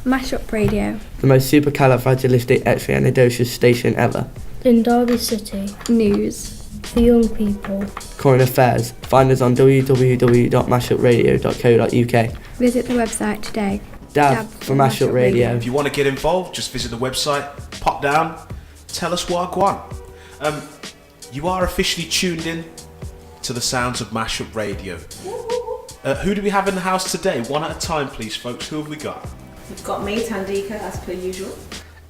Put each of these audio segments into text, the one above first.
Mashup Radio. The most supercalifragilisticexpialidocious station ever. In Derby City. News. For young people. Current affairs. Find us on www.mashupradio.co.uk. Visit the website today. Dab for Mashup Radio. If you want to get involved, just visit the website, pop down, tell us what I want. You are officially tuned in to the sounds of Mashup Radio. Who do we have in the house today? One at a time, please, folks. Who have we got? We've got me, Tandika, as per usual.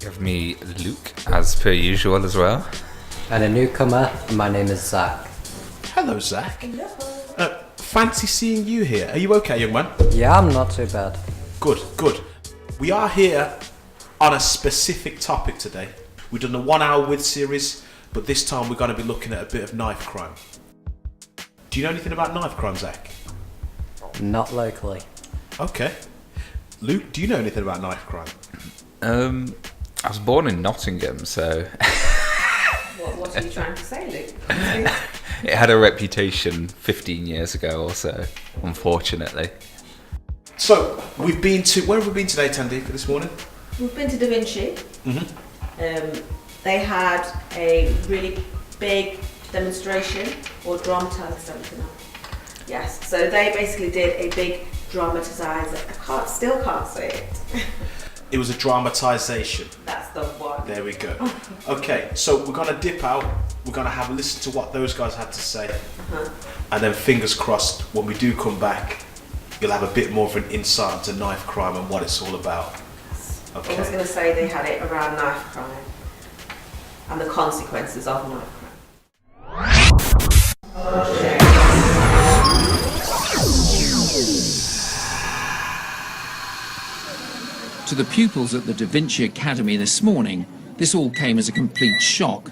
You have me, Luke, as per usual as well. And a newcomer, my name is Zach. Hello, Zach. Fancy seeing you here. Are you okay, young man? Yeah, I'm not too bad. Good, good. We are here on a specific topic today. We've done the 1 hour with series, but this time we're going to be looking at a bit of knife crime. Do you know anything about knife crime, Zach? Not locally. Okay. Luke, do you know anything about knife crime? I was born in Nottingham, so... What are you trying to say, Luke? It had a reputation 15 years ago or so, unfortunately. So, where have we been today, Tandika, this morning? We've been to Da Vinci. Mm-hmm. They had a really big demonstration, or dramatise something up. Yes, so they basically did a big dramatiser. I still can't say it. It was a dramatisation. That's the one. There we go. Okay, so we're going to dip out. We're going to have a listen to what those guys had to say. And then fingers crossed, when we do come back, you'll have a bit more of an insight into knife crime and what it's all about. Okay. I was going to say they had it around knife crime and the consequences of knife crime. To the pupils at the Da Vinci Academy this morning, this all came as a complete shock.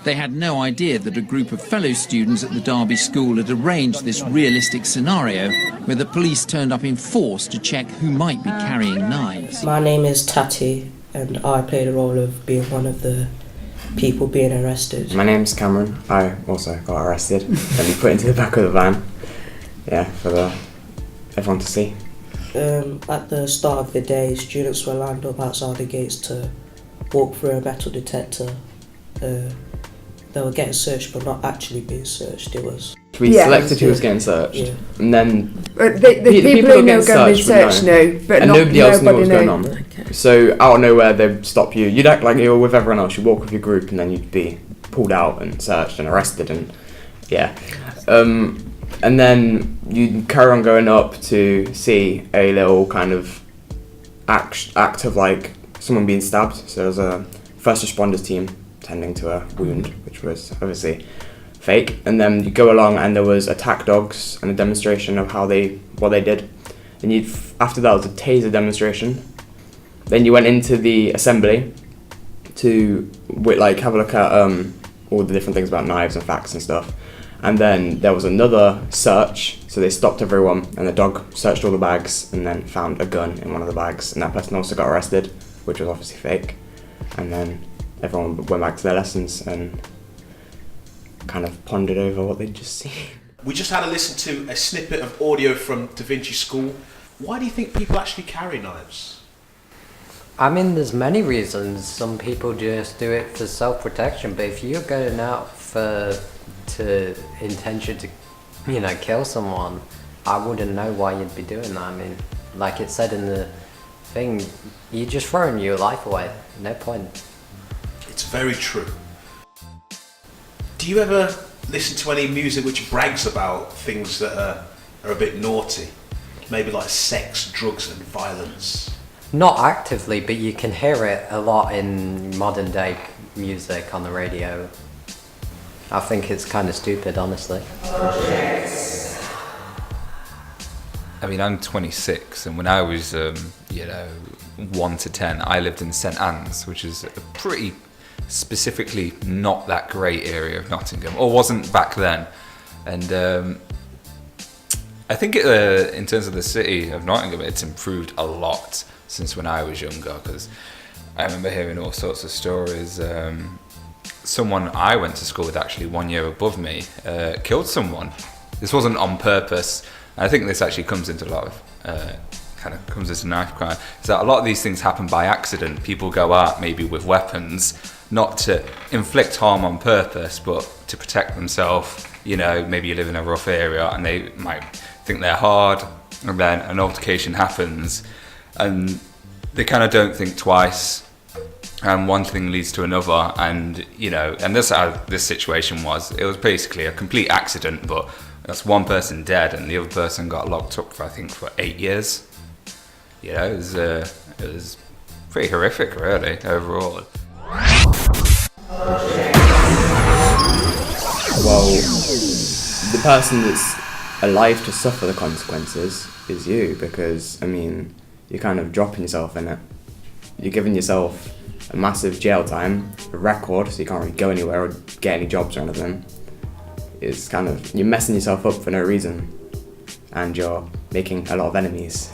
They had no idea that a group of fellow students at the Derby School had arranged this realistic scenario where the police turned up in force to check who might be carrying knives. My name is Tati and I play the role of being one of the people being arrested. My name's Cameron. I also got arrested and put into the back of the van. Yeah, for everyone to see. At the start of the day, students were lined up outside the gates to walk through a metal detector. They were getting searched but not actually being searched. We selected who was getting searched, and then the people who know going to be searched knew, but and nobody else knew what was going on. Okay. So out of nowhere they'd stop you. You'd act like you were with everyone else. You'd walk with your group, and then you'd be pulled out and searched and arrested, and and then you'd carry on going up to see a little kind of act of like someone being stabbed. So there was a first responders team tending to a wound, which was obviously fake. And then you go along and there was attack dogs and a demonstration of what they did. And after that was a taser demonstration. Then you went into the assembly to have a look at all the different things about knives and facts and stuff. And then there was another search, so they stopped everyone and the dog searched all the bags and then found a gun in one of the bags, and that person also got arrested, which was obviously fake. And then everyone went back to their lessons and kind of pondered over what they'd just seen. We just had to listen to a snippet of audio from Da Vinci School. Why do you think people actually carry knives? I mean, there's many reasons. Some people just do it for self-protection, but if you're going out to intention to, kill someone, I wouldn't know why you'd be doing that. I mean, like it said in the thing, you're just throwing your life away. No point. It's very true. Do you ever listen to any music which brags about things that are a bit naughty? Maybe like sex, drugs and violence? Not actively, but you can hear it a lot in modern day music on the radio. I think it's kind of stupid, honestly. I mean, I'm 26, and when I was, 1 to 10, I lived in St Anne's, which is a pretty specifically not that great area of Nottingham, or wasn't back then. And I think in terms of the city of Nottingham, it's improved a lot since when I was younger, because I remember hearing all sorts of stories. Someone I went to school with, actually 1 year above me, killed someone. This wasn't on purpose. I think this actually comes into a lot of kind of comes into knife crime, is that a lot of these things happen by accident. People go out maybe with weapons, not to inflict harm on purpose, but to protect themselves. You know, maybe you live in a rough area and they might think they're hard, and then an altercation happens and they kind of don't think twice, and one thing leads to another, and you know, and this how this situation was. It was basically a complete accident, but that's one person dead and the other person got locked up for, I think, for 8 years. You know, it was pretty horrific, really, overall. Well, the person that's alive to suffer the consequences is you, because, I mean, you're kind of dropping yourself in it. You're giving yourself a massive jail time, a record, so you can't really go anywhere or get any jobs or anything. It's kind of, you're messing yourself up for no reason, and you're making a lot of enemies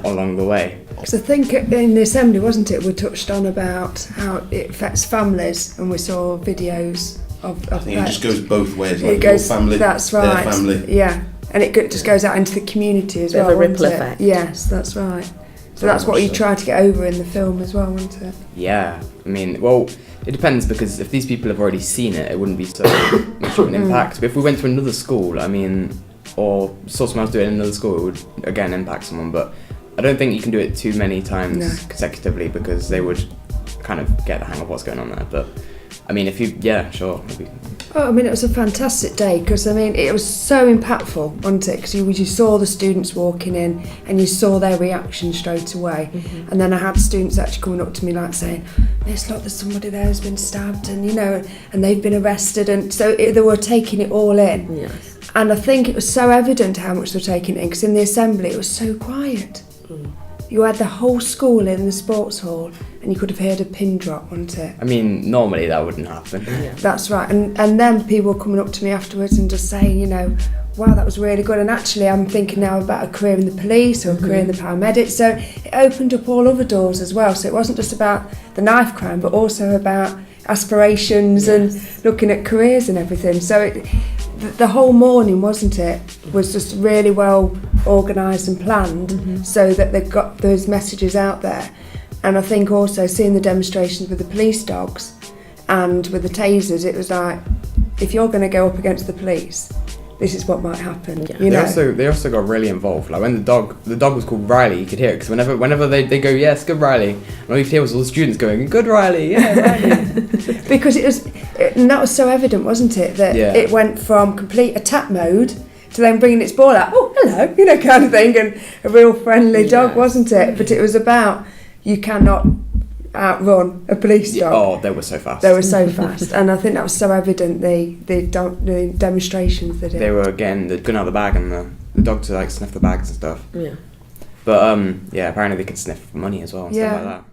along the way. So I think in the assembly, wasn't it, we touched on about how it affects families, and we saw videos of I think that. it just goes both ways, like it goes, your family, that's right, their family. Yeah, and it just goes out into the community as Bit of well, a ripple wasn't it? effect. Yes, that's right. So that's what you try to get over in the film as well, wasn't it? Yeah, I mean, well, it depends, because if these people have already seen it, it wouldn't be so much of an impact. But if we went to another school, I mean, or saw someone else do it in another school, it would again impact someone. But I don't think you can do it too many times consecutively, because they would kind of get the hang of what's going on there. But I mean, if you, yeah, sure. Maybe. Oh, I mean, it was a fantastic day, because I mean, it was so impactful, wasn't it? Because you saw the students walking in and you saw their reaction straight away. Mm-hmm. And then I had students actually coming up to me like saying, "Miss, look, there's somebody there who's been stabbed, and you know, and they've been arrested," and so they were taking it all in. Yes. And I think it was so evident how much they were taking it in, because in the assembly it was so quiet. Mm. You had the whole school in the sports hall, and you could have heard a pin drop, wasn't it? I mean, normally that wouldn't happen. Yeah. That's right. And then people were coming up to me afterwards and just saying, you know, wow, that was really good. And actually, I'm thinking now about a career in the police or a career in the paramedics. So it opened up all other doors as well. So it wasn't just about the knife crime, but also about aspirations and looking at careers and everything. So the whole morning, wasn't it, was just really well organised and planned so that they got those messages out there. And I think also seeing the demonstrations with the police dogs and with the tasers, it was like, if you're going to go up against the police, this is what might happen. Yeah. You know? They also got really involved. Like when the dog was called Riley, you could hear it, because whenever they go, yes, good Riley, and all you could hear was all the students going, good Riley, yeah, Riley. Because and that was so evident, wasn't it, that it went from complete attack mode to then bringing its ball out, oh, hello, you know, kind of thing, and a real friendly dog, wasn't it? But it was about, you cannot outrun a police dog. Oh, they were so fast. They were so fast, and I think that was so evident, the demonstrations they did. They were getting the gun out of the bag and the dog to like sniff the bags and stuff. Yeah. But yeah, apparently they could sniff money as well and stuff like that.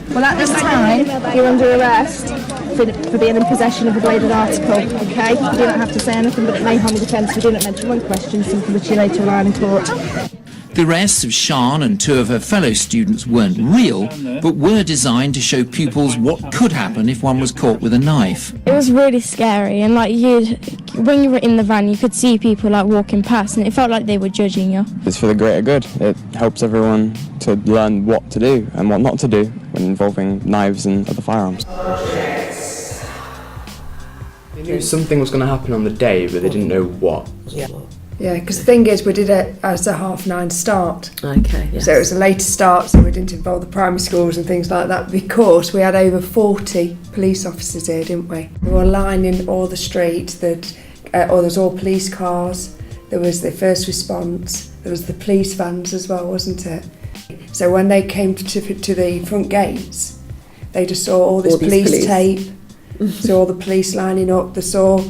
Well, at this time, you're under arrest for being in possession of a bladed article, okay? You do not have to say anything, but it may harm the defence. We do not mention one question, something which you later rely in court. The arrests of Sian and two of her fellow students weren't real, but were designed to show pupils what could happen if one was caught with a knife. It was really scary, and like when you were in the van, you could see people like walking past, and it felt like they were judging you. It's for the greater good. It helps everyone to learn what to do and what not to do when involving knives and other firearms. They knew something was going to happen on the day, but they didn't know what. Yeah, because the thing is, we did it as a 9:30 start. Okay, yes. So it was a later start, so we didn't involve the primary schools and things like that, because we had over 40 police officers here, didn't we? They were lining all the streets, there was all police cars, there was the first response, there was the police vans as well, wasn't it? So when they came to the front gates, they just saw all this police tape, saw all the police lining up, they saw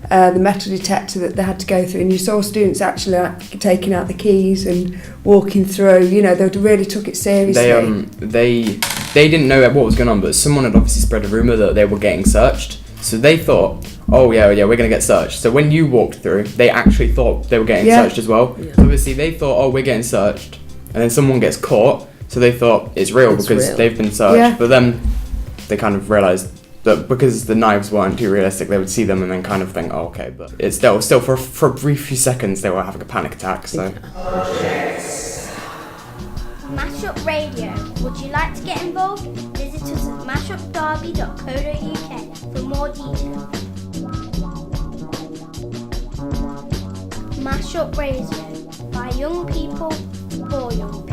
the metal detector that they had to go through, and you saw students actually taking out the keys and walking through. You know, they really took it seriously. They didn't know what was going on, but someone had obviously spread a rumour that they were getting searched. So they thought, oh yeah, we're going to get searched. So when you walked through, they actually thought they were getting searched as well. Yeah. So obviously they thought, oh, we're getting searched, and then someone gets caught. So they thought it's real because they've been searched. Yeah. But then they kind of realised that because the knives weren't too realistic, they would see them and then kind of think, oh, okay, but it's still for a brief few seconds they were having a panic attack. So. Mashup Radio. Would you like to get involved? Visit us at mashupderby.co.uk for more details. Mashup Radio by young people for young people.